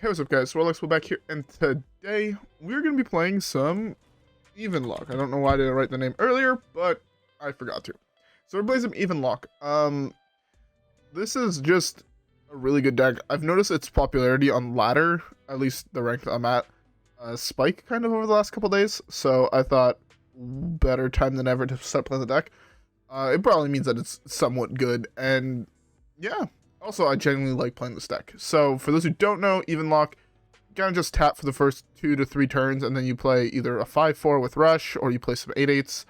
Hey, what's up guys, WhirlXbow back here, and today we're going to be playing some Evenlock. I don't know why I didn't write the name earlier, but I forgot to. So we're playing some Evenlock. This is just a really good deck. I've noticed its popularity on ladder, at least the rank I'm at, spike kind of over the last couple days, so I thought better time than ever to start playing the deck. It probably means that it's somewhat good, and yeah. Also, I genuinely like playing this deck. So, for those who don't know, Evenlock, you kind of just tap for the first 2 to 3 turns, and then you play either a 5-4 with Rush, or you play some 8-8s,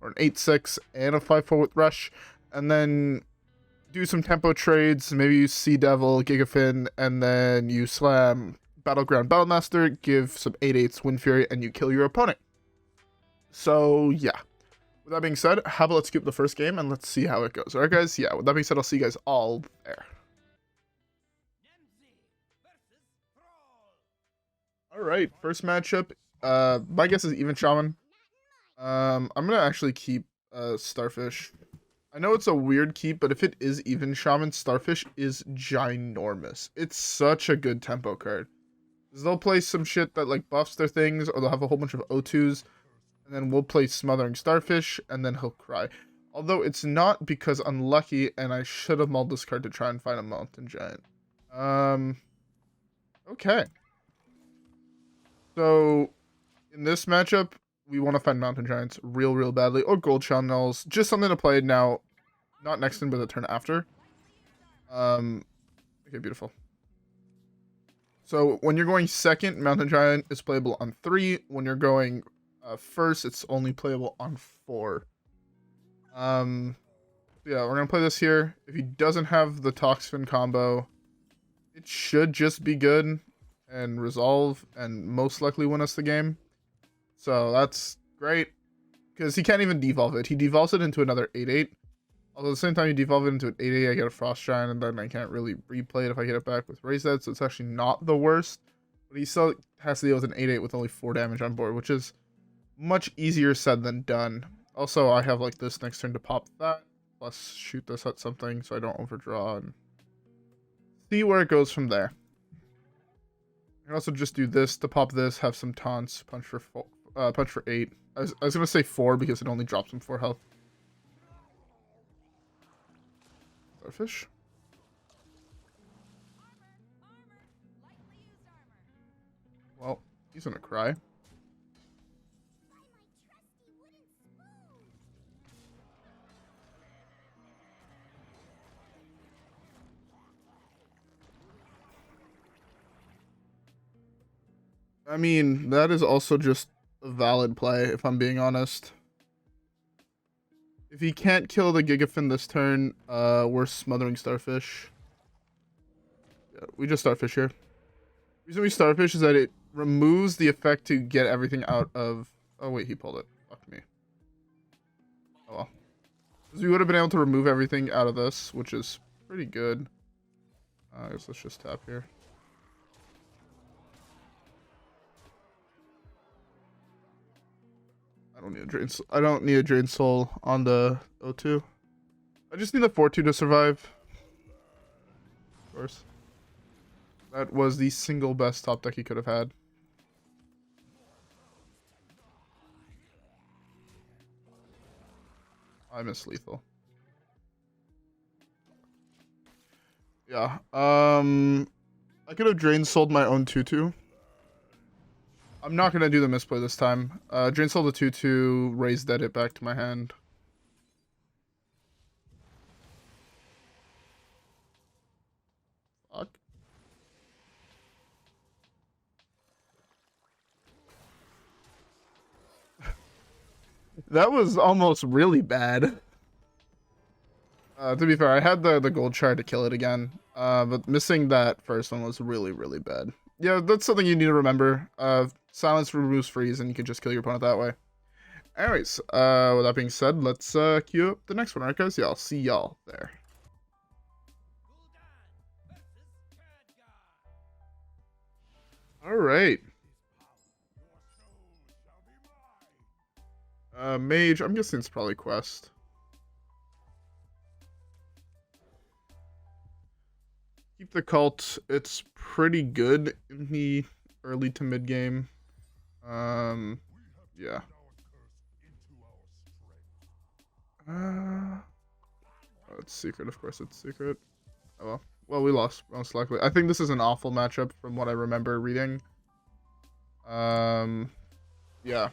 or an 8-6 and a 5-4 with Rush, and then do some tempo trades, maybe use Seadevil, Gigafin, and then you slam Battleground Battlemaster, give some 8-8s Wind Fury, and you kill your opponent. So, yeah. With that being said, how about let's skip the first game and let's see how it goes. Alright guys, yeah, with that being said, I'll see you guys all there. Alright, first matchup. My guess is Even Shaman. I'm gonna actually keep Starfish. I know it's a weird keep, but if it is Even Shaman, Starfish is ginormous. It's such a good tempo card. They'll play some shit that like buffs their things, or they'll have a whole bunch of O2s. And then we'll play Smothering Starfish, and then he'll cry. Although it's not, because unlucky, and I should have mulled this card to try and find a Molten Giant. Okay. So, in this matchup, we want to find Mountain Giants real badly, or Goldshire Gnolls. Just something to play now, not next turn, but the turn after. Okay, beautiful. So, when you're going second, Mountain Giant is playable on 3. When you're going first, it's only playable on 4. Yeah, we're gonna play this here. If he doesn't have the Toxfin combo, it should just be good and resolve and most likely win us the game. So that's great, because he can't even devolve it. He devolves it into another 8-8. Although at the same time you devolve it into an 8-8, I get a Frost Giant, and then I can't really replay it if I get it back with Raise That, so it's actually not the worst. But he still has to deal with an 8-8 with only 4 damage on board, which is much easier said than done. Also, I have like this next turn to pop that, plus shoot this at something so I don't overdraw, and see where it goes from there. I can also just do this to pop this, have some taunts, punch for 8. I was gonna say 4 because it only drops him 4 health. Starfish. Well, he's gonna cry. I mean, that is also just a valid play, if I'm being honest. If he can't kill the Gigafin this turn, we're Smothering Starfish. Yeah, we just Starfish here. The reason we Starfish is that it removes the effect to get everything out of... Oh wait, he pulled it. Fuck me. Oh well. Because we would have been able to remove everything out of this, which is pretty good. I guess let's just tap here. I don't need a Drain Soul on the O2. I just need the 4-2 to survive. Of course. That was the single best top deck he could have had. I miss lethal. Yeah. I could have Drain Souled my own 2-2. I'm not gonna do the misplay this time. Drain Soul the 2-2, Raise Dead it back to my hand. Fuck. That was almost really bad. To be fair, I had the Goldshire to kill it again. But missing that first one was really bad. Yeah, that's something you need to remember. Silence removes freeze, and you can just kill your opponent that way. Anyways, with that being said, let's queue up the next one, alright guys? Yeah, I'll see y'all there. Alright. Mage, I'm guessing it's probably Quest. Keep the cult. It's pretty good in the early to mid game. Yeah. Oh, it's secret. Of course, it's secret. Oh well. Well, we lost most likely. I think this is an awful matchup from what I remember reading. Yeah. Okay,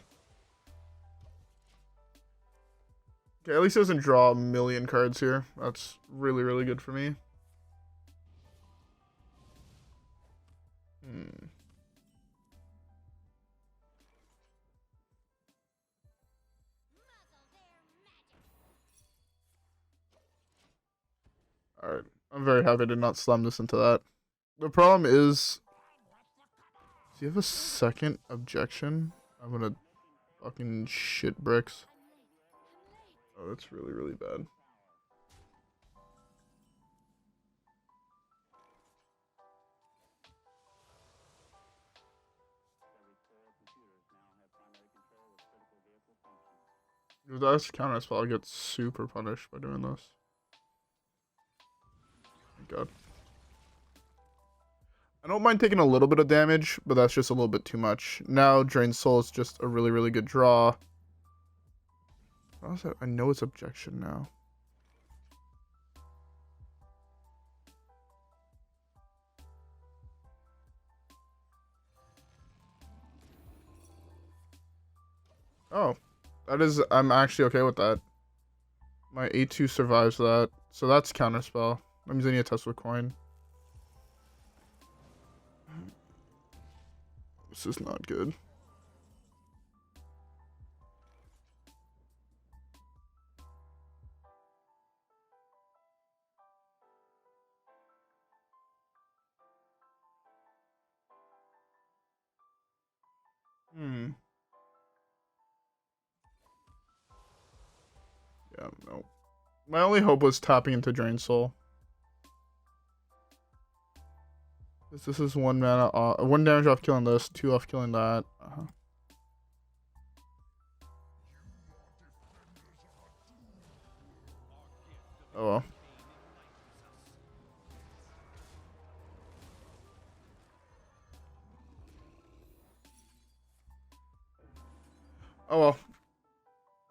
at least it doesn't draw a million cards here. That's really, really good for me. Alright. I'm very happy to not slam this into that. The problem is... Do you have a second objection? I'm gonna fucking shit bricks. Oh, that's really, really bad. If that's counter spell, I'll get super punished by doing this. Thank God. I don't mind taking a little bit of damage, but that's just a little bit too much. Now, Drain Soul is just a really, really good draw. I know it's objection now. Oh, that is, I'm actually okay with that. My A2 survives that, so that's counterspell. I'm using a Tesla coin. This is not good. Yeah, no. My only hope was tapping into Drain Soul. This is 1 mana off, 1 damage off killing this, 2 off killing that. Oh well. Oh well.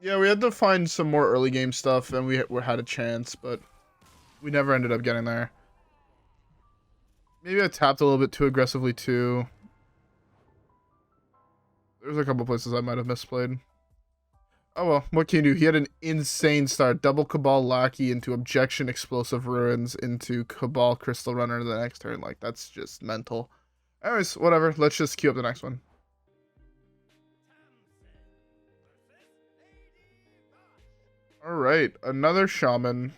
Yeah, we had to find some more early game stuff, and we had a chance, but we never ended up getting there. Maybe I tapped a little bit too aggressively too. There's a couple places I might have misplayed. Oh well, what can you do? He had an insane start. Double Cabal Lackey into Objection Explosive Ruins into Cabal Crystal Runner the next turn. Like, that's just mental. Anyways, whatever. Let's just queue up the next one. Alright, another Shaman.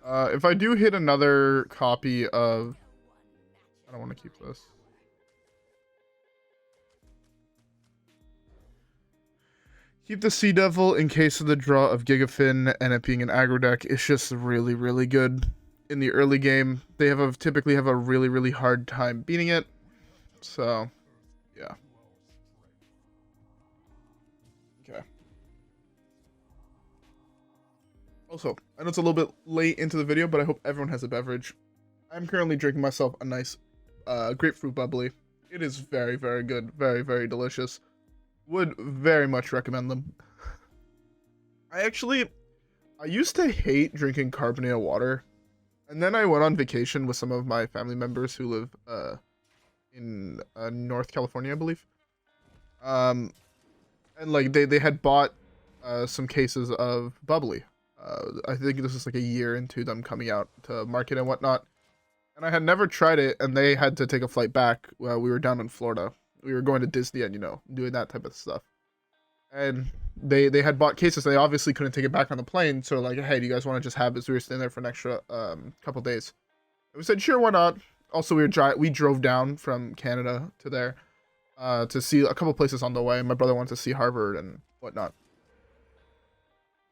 If I do hit another copy of... I don't want to keep this. Keep the Seadevil in case of the draw of Gigafin and it being an aggro deck. It's just really, really good in the early game. They typically have a really, really hard time beating it. So, yeah. Okay. Also, I know it's a little bit late into the video, but I hope everyone has a beverage. I'm currently drinking myself a nice grapefruit bubbly. It is very, very good. Very, very delicious. Would very much recommend them. I used to hate drinking carbonated water. And then I went on vacation with some of my family members who live in North California, I believe. And like they had bought some cases of bubbly. I think this is like a year into them coming out to market and whatnot. And I had never tried it, and they had to take a flight back while we were down in Florida. We were going to Disney and, you know, doing that type of stuff. And they had bought cases. They obviously couldn't take it back on the plane. So like, hey, do you guys want to just have it? So we were staying there for an extra couple days. And we said, sure, why not? Also, we drove down from Canada to there to see a couple places on the way. My brother wanted to see Harvard and whatnot.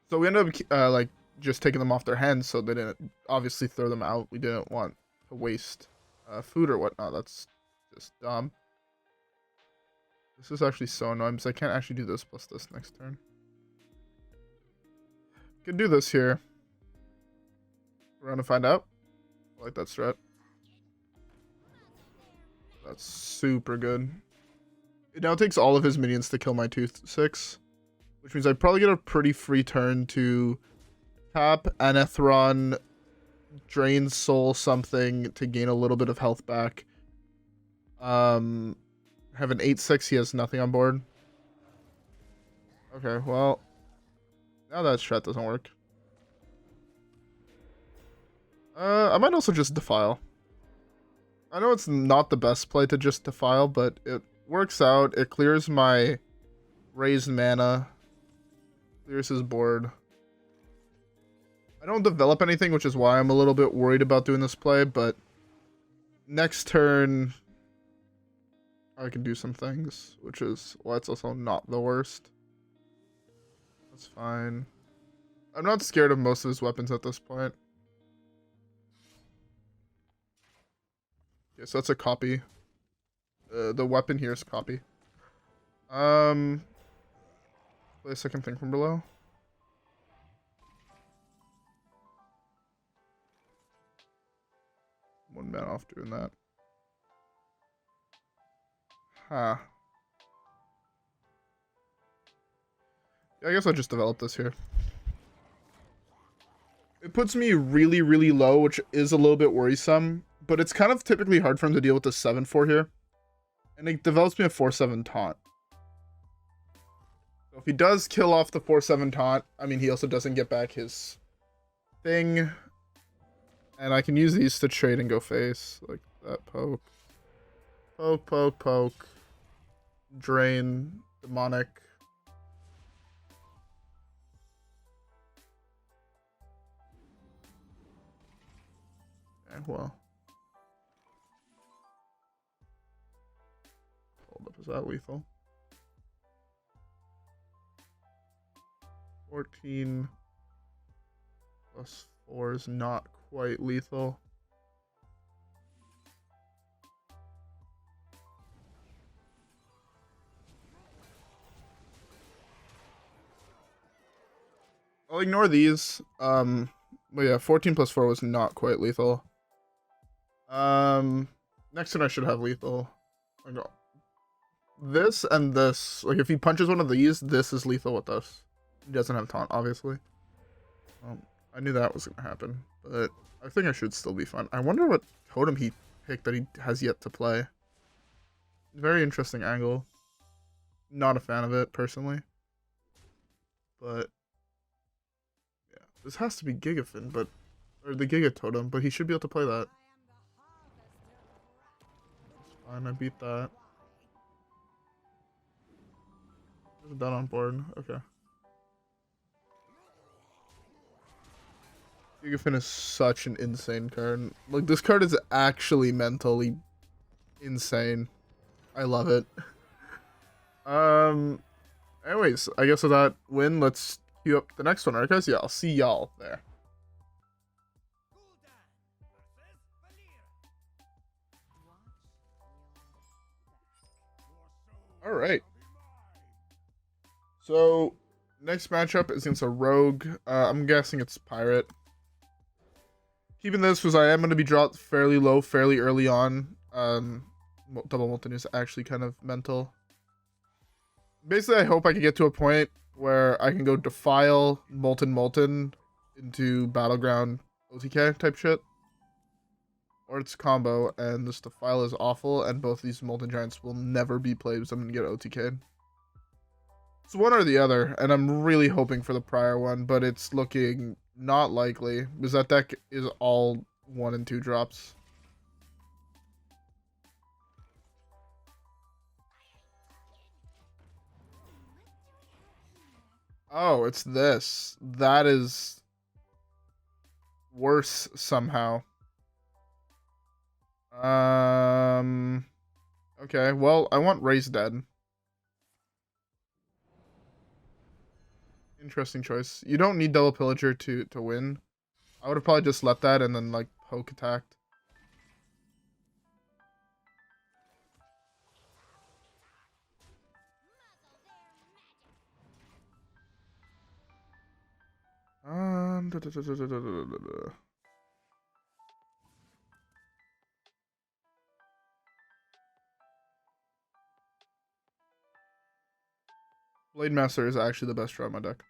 So we ended up like just taking them off their hands, so they didn't obviously throw them out. We didn't want to waste food or whatnot. That's just dumb. This is actually so annoying because I can't actually do this plus this next turn. Can do this here. We're gonna find out. I like that strat. That's super good. It now takes all of his minions to kill my 2/6, which means I probably get a pretty free turn to tap Anetheron, drain soul something to gain a little bit of health back. Have an 8/6, he has nothing on board. Okay, well, now that strat doesn't work. I might also just Defile. I know it's not the best play to just Defile, but it works out. It clears my raised mana. Clears his board. I don't develop anything, which is why I'm a little bit worried about doing this play, but next turn I can do some things, which is why it's also not the worst. That's fine. I'm not scared of most of his weapons at this point. Okay, so that's a copy. The weapon here is copy. Play a second thing from below. One man off doing that. Huh. Yeah, I guess I'll just develop this here. It puts me really, really low, which is a little bit worrisome, but it's kind of typically hard for him to deal with the 7/4 here. And it develops me a 4/7 taunt. So if he does kill off the 4/7 taunt, I mean, he also doesn't get back his thing. And I can use these to trade and go face. Like that poke. Poke, poke, poke. Drain. Demonic. Okay, well. Hold up, is that lethal? 14 plus 4 is not quite lethal. I'll ignore these. But yeah, 14 plus 4 was not quite lethal. Next turn I should have lethal. I go this and this. Like if he punches one of these, this is lethal with us. He doesn't have taunt, obviously. I knew that was gonna happen, but I think I should still be fine. I wonder what totem he picked that he has yet to play. Very interesting angle. Not a fan of it personally, but yeah, this has to be Gigafin, but or the Giga Totem, but he should be able to play that. That's fine, I beat that. Is that on board? Okay. Gigafin is such an insane card. Like, this card is actually mentally insane. I love it. Anyways, I guess with that win, let's queue up the next one, alright guys? Yeah, I'll see y'all there. Alright. So, next matchup is against a rogue. I'm guessing it's pirate. Keeping this because I am going to be dropped fairly low, fairly early on. Double Molten is actually kind of mental. Basically, I hope I can get to a point where I can go Defile, Molten into Battleground OTK type shit. Or it's combo, and this Defile is awful, and both these Molten Giants will never be played, so I'm going to get OTK'd. It's one or the other, and I'm really hoping for the prior one, but it's looking not likely, because that deck is all 1 and 2 drops. Oh, it's this. That is worse somehow. Okay, well, I want Raised Dead. Interesting choice. You don't need Double Pillager to win. I would have probably just let that and then, like, poke attacked. Da. Da. 'Cause Blademaster is actually the best draw in my deck.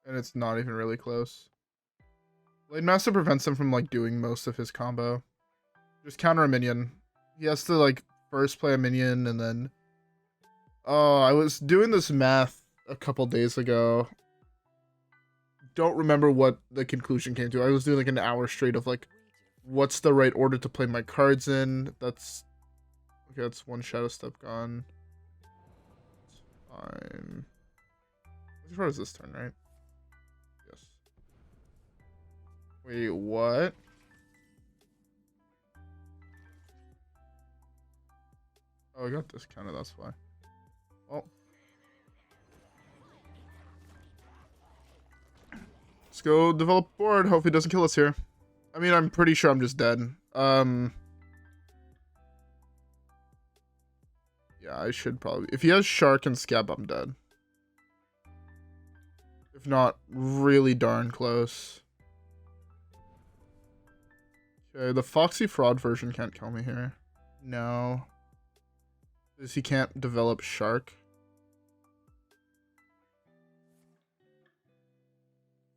And it's not even really close. Blademaster prevents him from like doing most of his combo. Just counter a minion. He has to like first play a minion and then... Oh, I was doing this math a couple days ago. Don't remember what the conclusion came to. I was doing like an hour straight of like, what's the right order to play my cards in? That's... Okay, that's one Shadow Step gone. Fine. As far as this turn, right? Yes. Wait, what? Oh, I got discounted, that's why. Well. Let's go develop board. Hope he doesn't kill us here. I mean, I'm pretty sure I'm just dead. Yeah, I should probably... If he has Shark and Scab, I'm dead. If not, really darn close. Okay, the Foxy Fraud version can't kill me here. No. Because he can't develop Shark.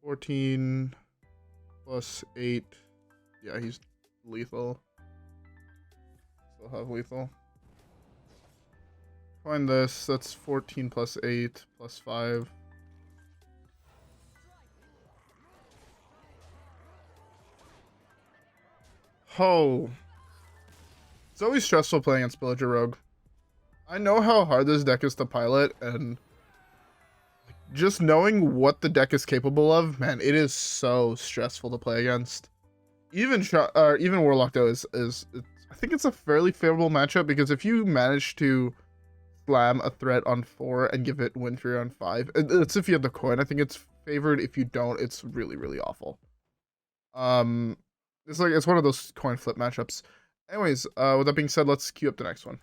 14 plus 8. Yeah, he's lethal. Still have lethal. Find this. That's 14 plus 8 plus 5. Oh. It's always stressful playing against Pillager Rogue. I know how hard this deck is to pilot, and just knowing what the deck is capable of, man, it is so stressful to play against. Even Warlock though is I think it's a fairly favorable matchup, because if you manage to slam a threat on 4 and give it win free on 5, it's if you have the coin. I think it's favored. If you don't, it's really, really awful. It's one of those coin flip matchups. Anyways, with that being said, let's queue up the next one.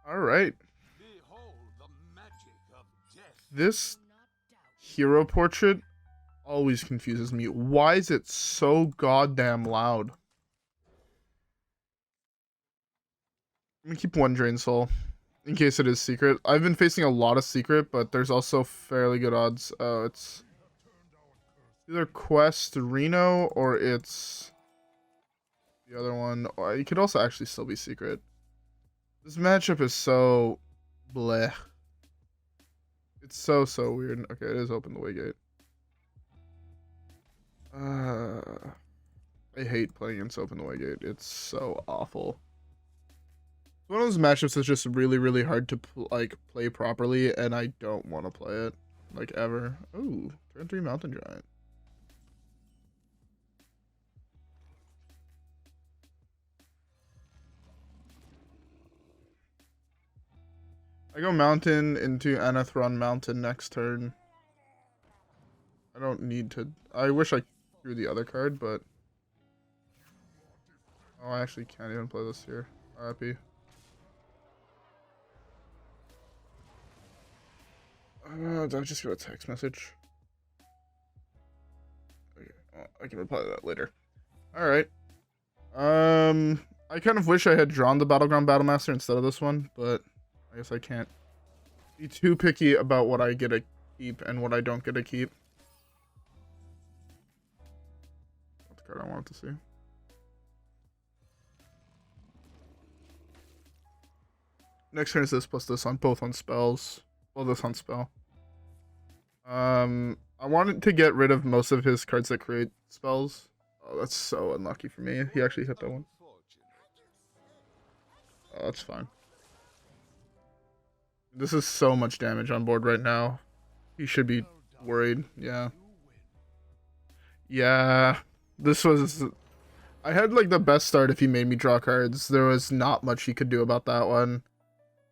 All right. This hero portrait always confuses me. Why is it so goddamn loud? I'm gonna keep one Drain Soul in case it is secret. I've been facing a lot of secret, but there's also fairly good odds. It's either Quest Reno or it's the other one. Or it could also actually still be secret. This matchup is so bleh. It's so weird. Okay, it is open the way gate. I hate playing against open the way gate. It's so awful. It's one of those matchups that's just really, really hard to play properly, and I don't want to play it like ever. Ooh, turn 3 Molten Giant. I go Mountain into Anetheron Mountain next turn. I don't need to... I wish I drew the other card, but... Oh, I actually can't even play this here. RIP. Did I just get a text message? Okay, well, I can reply to that later. Alright. I kind of wish I had drawn the Battleground Battlemaster instead of this one, but... I guess I can't be too picky about what I get to keep and what I don't get to keep. That's the card I wanted to see. Next turn is this plus this on both on spells. Well, this on spell. I wanted to get rid of most of his cards that create spells. Oh, that's so unlucky for me. He actually hit that one. Oh, that's fine. This is so much damage on board right now. He should be worried. Yeah. Yeah. This was... I had like the best start if he made me draw cards. There was not much he could do about that one.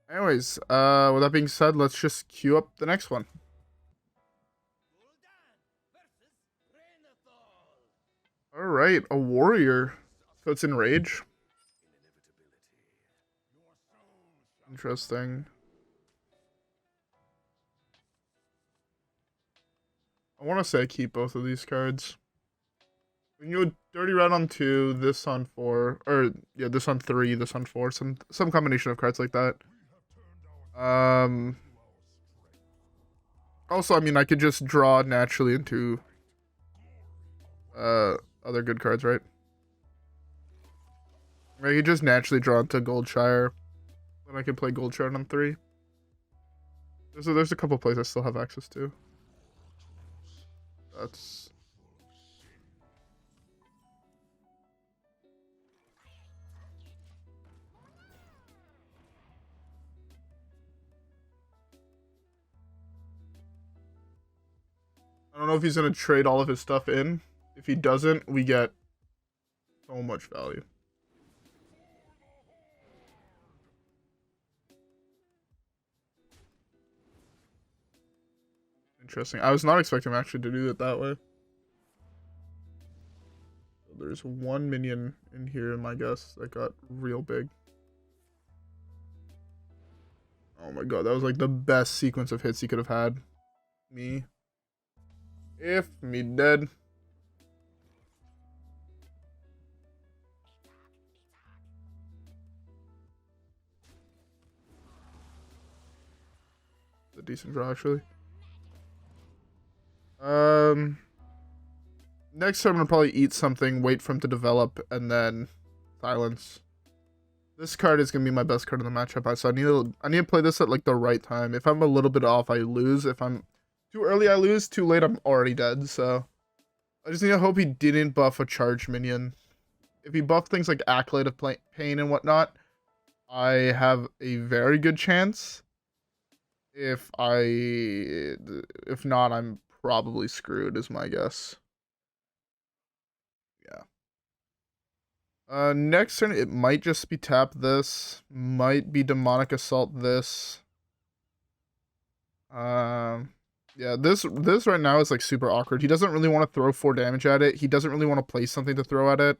Anyways, with that being said, let's just queue up the next one. Alright, a warrior. So it's in rage. Interesting. I want to say I keep both of these cards. We can go dirty red on 2, this on 4, or yeah, this on 3, this on 4, some combination of cards like that. Also, I mean, I could just draw naturally into other good cards, right? I could just naturally draw into Goldshire, then I could play Goldshire on 3. There's a couple plays I still have access to. That's... I don't know if he's going to trade all of his stuff in. If he doesn't, we get so much value. Interesting. I was not expecting him actually to do it that way. There's one minion in here in my guess that got real big. Oh my god, that was like the best sequence of hits he could have had. Me. If me dead. A decent draw actually. Next time I'm gonna probably eat something, wait for him to develop, and then silence. This card is gonna be my best card in the matchup, so I need to play this at like the right time. If I'm a little bit off, I lose. If I'm too early, I lose. Too late, I'm already dead. So I just need to hope he didn't buff a charge minion. If he buffed things like Acolyte of Pain and whatnot, I have a very good chance. If not, I'm probably screwed, is my guess. Yeah. Next turn, it might just be tap this. Might be Demonic Assault this. Yeah, this right now is like super awkward. He doesn't really want to throw 4 damage at it. He doesn't really want to place something to throw at it.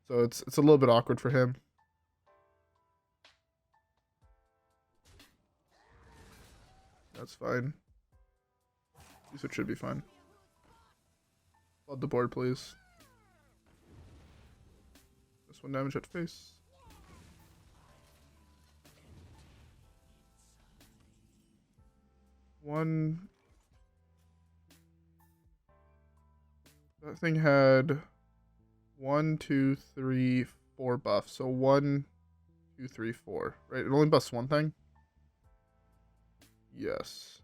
So it's a little bit awkward for him. That's fine. At least it should be fine. Flood the board, please. This 1 damage at face. One. That thing had 1, 2, 3, 4 buffs. So 1, 2, 3, 4. Right? It only buffs one thing? Yes.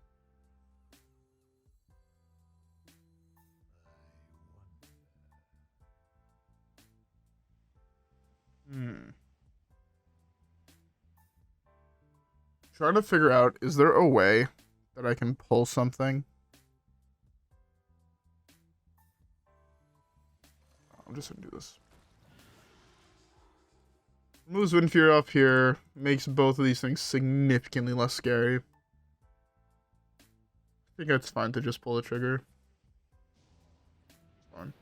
Trying to figure out, is there a way that I can pull something? I'm just gonna do this. Moves Windfury off here, makes both of these things significantly less scary. I think it's fine to just pull the trigger. It's fine.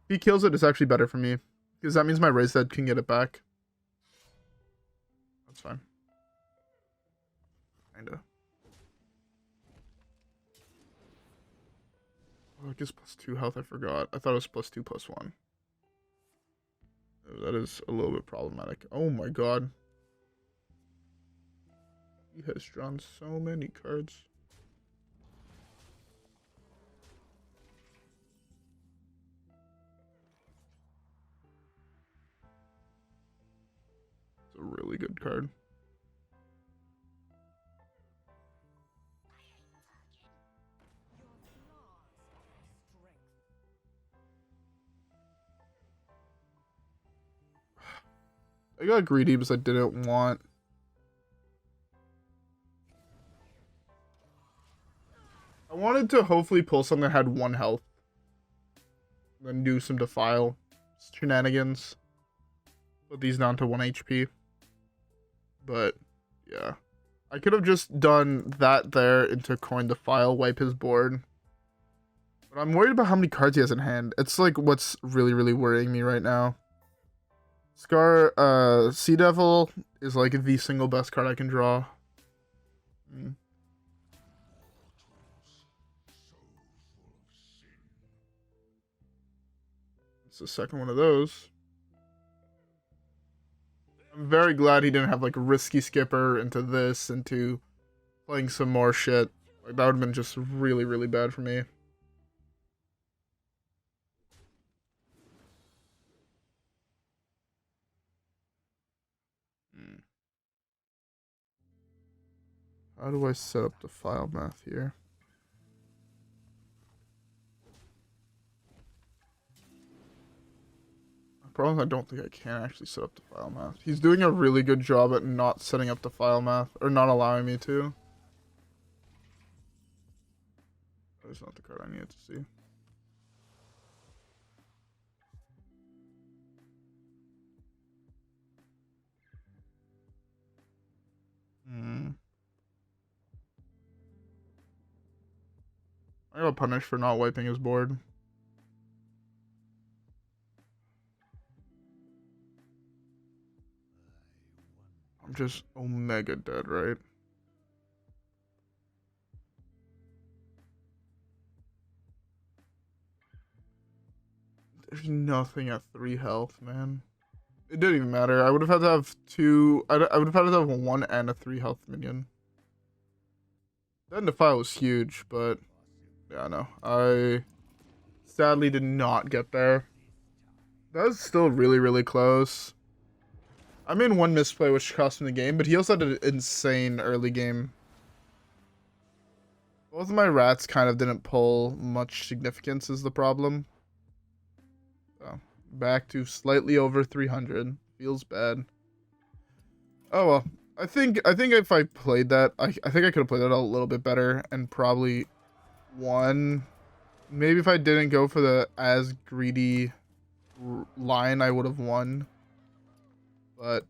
If he kills it, it's actually better for me, because that means my Raised Dead can get it back. That's fine. Kinda. Oh, it gives +2 health, I forgot. I thought it was +2, +1. Oh, that is a little bit problematic. Oh my god. He has drawn so many cards. It's a really good card. I got greedy because I didn't want. I wanted to hopefully pull something that had 1 health. Then do some Defile shenanigans. Put these down to 1 HP. But, yeah. I could have just done that there into Coin Defile, wipe his board. But I'm worried about how many cards he has in hand. It's like what's really, really worrying me right now. Seadevil is like the single best card I can draw. It's the second one of those. I'm very glad he didn't have like risky skipper into this, into playing some more shit. Like that would have been just really, really bad for me. How do I set up the file math here? The problem is I don't think I can actually set up the file math. He's doing a really good job at not setting up the file math, or not allowing me to. That's not the card I needed to see. I got punished for not wiping his board. I'm just omega dead, right? There's nothing at 3 health, man. It didn't even matter. I would have had to have 2. I would have had to have a 1 and a 3 health minion. That Defile was huge, but yeah, no. I sadly did not get there. That was still really, really close. I made 1 misplay, which cost me the game, but he also had an insane early game. Both of my rats kind of didn't pull much significance is the problem. So, back to slightly over 300. Feels bad. Oh well. I think if I played that, I think I could have played that a little bit better and probably won. Maybe if I didn't go for the as greedy line, I would have won. But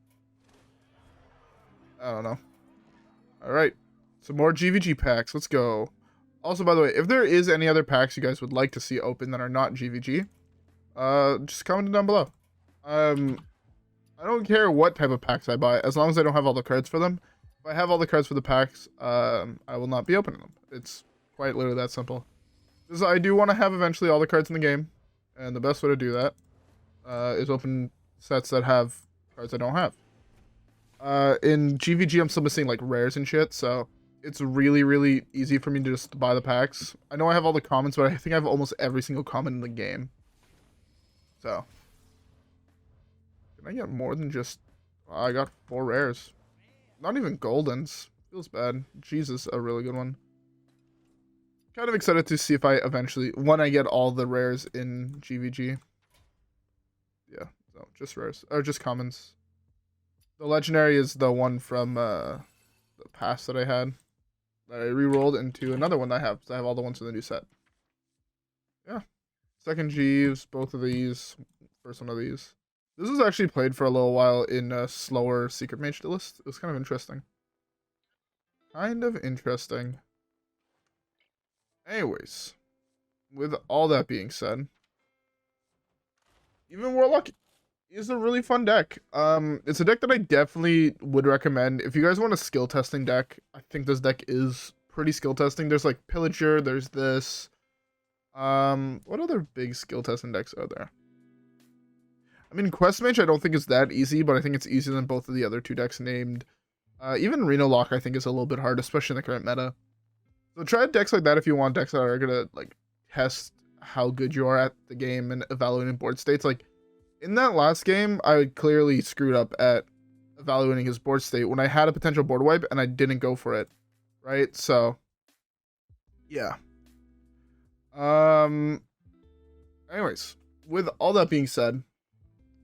I don't know. All right, some more GVG packs. Let's go. Also, by the way, if there is any other packs you guys would like to see open that are not GVG, just comment down below. I don't care what type of packs I buy, as long as I don't have all the cards for them. If I have all the cards for the packs, I will not be opening them. It's quite literally that simple. Because I do want to have eventually all the cards in the game, and the best way to do that is open sets that have cards I don't have. In GVG, I'm still missing like rares and shit, so it's really, really easy for me to just buy the packs. I know I have all the commons, but I think I have almost every single common in the game. So, can I get more than just... I got 4 rares. Not even goldens. Feels bad. Jesus, a really good one. Kind of excited to see if I eventually... when I get all the rares in GVG. Yeah, no, just rares. Or just commons. The legendary is the one from the past that I had. That I re-rolled into another one that I have. So I have all the ones in the new set. Yeah. Second Jeeves, both of these. First one of these. This was actually played for a little while in a slower Secret Mage list. It was kind of interesting. Anyways, with all that being said, even Warlock is a really fun deck. It's a deck that I definitely would recommend. If you guys want a skill testing deck, I think this deck is pretty skill testing. There's like Pillager, there's this. What other big skill testing decks are there? I mean, Quest Mage I don't think is that easy, but I think it's easier than both of the other 2 decks named. Even Reno Lock I think is a little bit hard, especially in the current meta. So try decks like that if you want decks that are gonna like test how good you are at the game and evaluating board states. Like in that last game, I clearly screwed up at evaluating his board state when I had a potential board wipe and I didn't go for it. Right? So yeah. Anyways, with all that being said,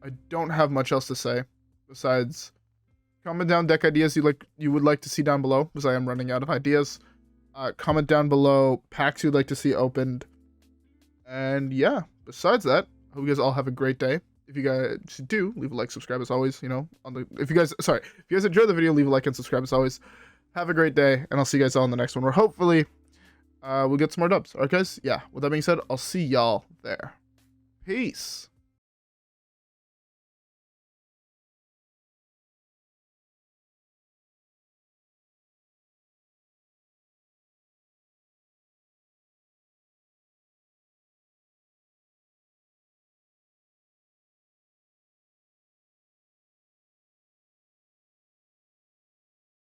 I don't have much else to say besides comment down deck ideas you would like to see down below, because I am running out of ideas. Comment down below packs you'd like to see opened. And yeah, besides that, I hope you guys all have a great day. If you guys do, leave a like, subscribe as always, you know, if you guys enjoyed the video, leave a like and subscribe as always. Have a great day, and I'll see you guys all in the next one, where hopefully we'll get some more dubs. Alright guys, yeah, with that being said, I'll see y'all there. Peace.